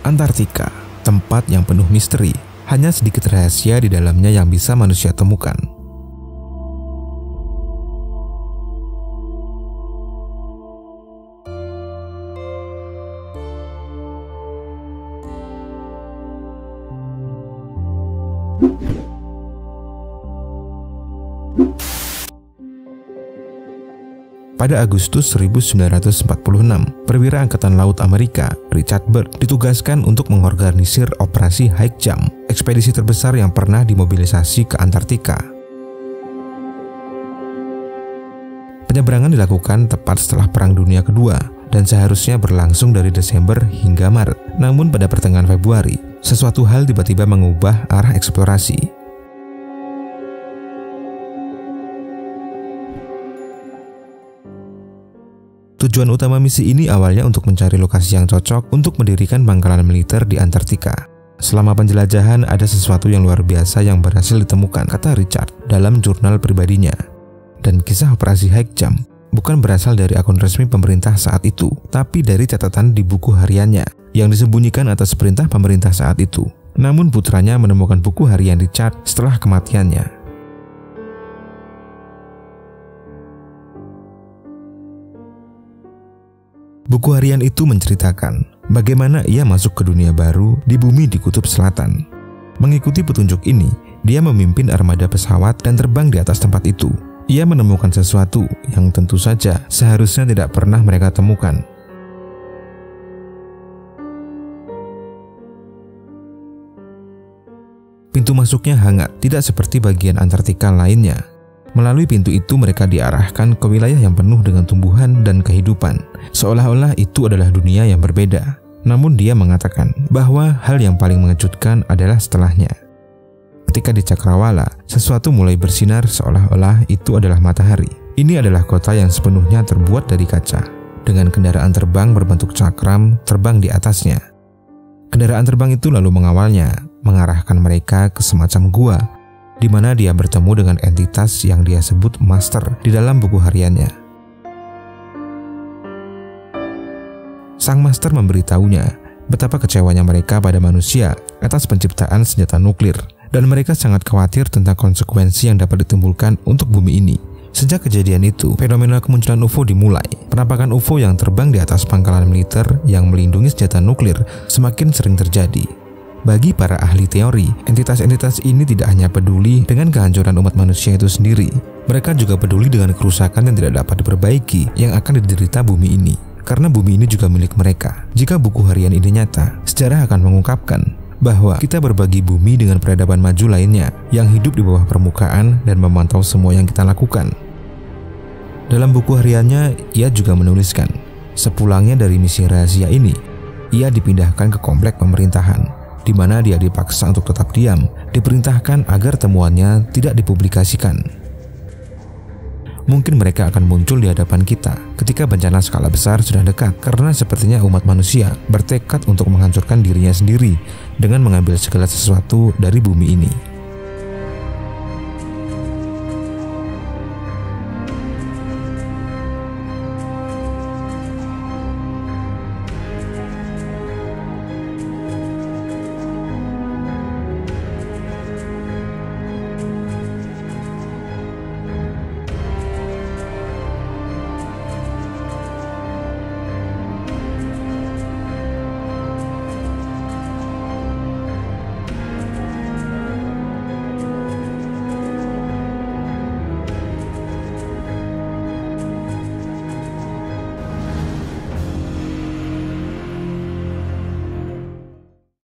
Antartika, tempat yang penuh misteri. Hanya sedikit rahasia di dalamnya yang bisa manusia temukan. Pada Agustus 1946, perwira Angkatan Laut Amerika, Richard Byrd, ditugaskan untuk mengorganisir operasi High Jump, ekspedisi terbesar yang pernah dimobilisasi ke Antartika. Penyeberangan dilakukan tepat setelah Perang Dunia Kedua dan seharusnya berlangsung dari Desember hingga Maret. Namun pada pertengahan Februari, sesuatu hal tiba-tiba mengubah arah eksplorasi. Tujuan utama misi ini awalnya untuk mencari lokasi yang cocok untuk mendirikan pangkalan militer di Antartika. Selama penjelajahan ada sesuatu yang luar biasa yang berhasil ditemukan, kata Richard dalam jurnal pribadinya. Dan kisah operasi High Jump bukan berasal dari akun resmi pemerintah saat itu, tapi dari catatan di buku hariannya yang disembunyikan atas perintah pemerintah saat itu. Namun putranya menemukan buku harian Richard setelah kematiannya. Buku harian itu menceritakan bagaimana ia masuk ke dunia baru di bumi di Kutub Selatan. Mengikuti petunjuk ini, dia memimpin armada pesawat dan terbang di atas tempat itu. Ia menemukan sesuatu yang tentu saja seharusnya tidak pernah mereka temukan. Pintu masuknya hangat, tidak seperti bagian Antartika lainnya. Melalui pintu itu mereka diarahkan ke wilayah yang penuh dengan tumbuhan dan kehidupan, seolah-olah itu adalah dunia yang berbeda. Namun dia mengatakan bahwa hal yang paling mengejutkan adalah setelahnya. Ketika di Cakrawala, sesuatu mulai bersinar seolah-olah itu adalah matahari. Ini adalah kota yang sepenuhnya terbuat dari kaca, dengan kendaraan terbang berbentuk cakram terbang di atasnya. Kendaraan terbang itu lalu mengawalnya, mengarahkan mereka ke semacam gua, di mana dia bertemu dengan entitas yang dia sebut Master di dalam buku hariannya. Sang Master memberitahunya betapa kecewanya mereka pada manusia atas penciptaan senjata nuklir, dan mereka sangat khawatir tentang konsekuensi yang dapat ditimbulkan untuk bumi ini. Sejak kejadian itu, fenomena kemunculan UFO dimulai. Penampakan UFO yang terbang di atas pangkalan militer yang melindungi senjata nuklir semakin sering terjadi. Bagi para ahli teori, entitas-entitas ini tidak hanya peduli dengan kehancuran umat manusia itu sendiri. Mereka juga peduli dengan kerusakan yang tidak dapat diperbaiki yang akan diderita bumi ini. Karena bumi ini juga milik mereka. Jika buku harian ini nyata, sejarah akan mengungkapkan bahwa kita berbagi bumi dengan peradaban maju lainnya yang hidup di bawah permukaan dan memantau semua yang kita lakukan. Dalam buku hariannya, ia juga menuliskan, sepulangnya dari misi rahasia ini, ia dipindahkan ke komplek pemerintahan, di mana dia dipaksa untuk tetap diam, diperintahkan agar temuannya tidak dipublikasikan. Mungkin mereka akan muncul di hadapan kita ketika bencana skala besar sudah dekat, karena sepertinya umat manusia bertekad untuk menghancurkan dirinya sendiri dengan mengambil segala sesuatu dari bumi ini.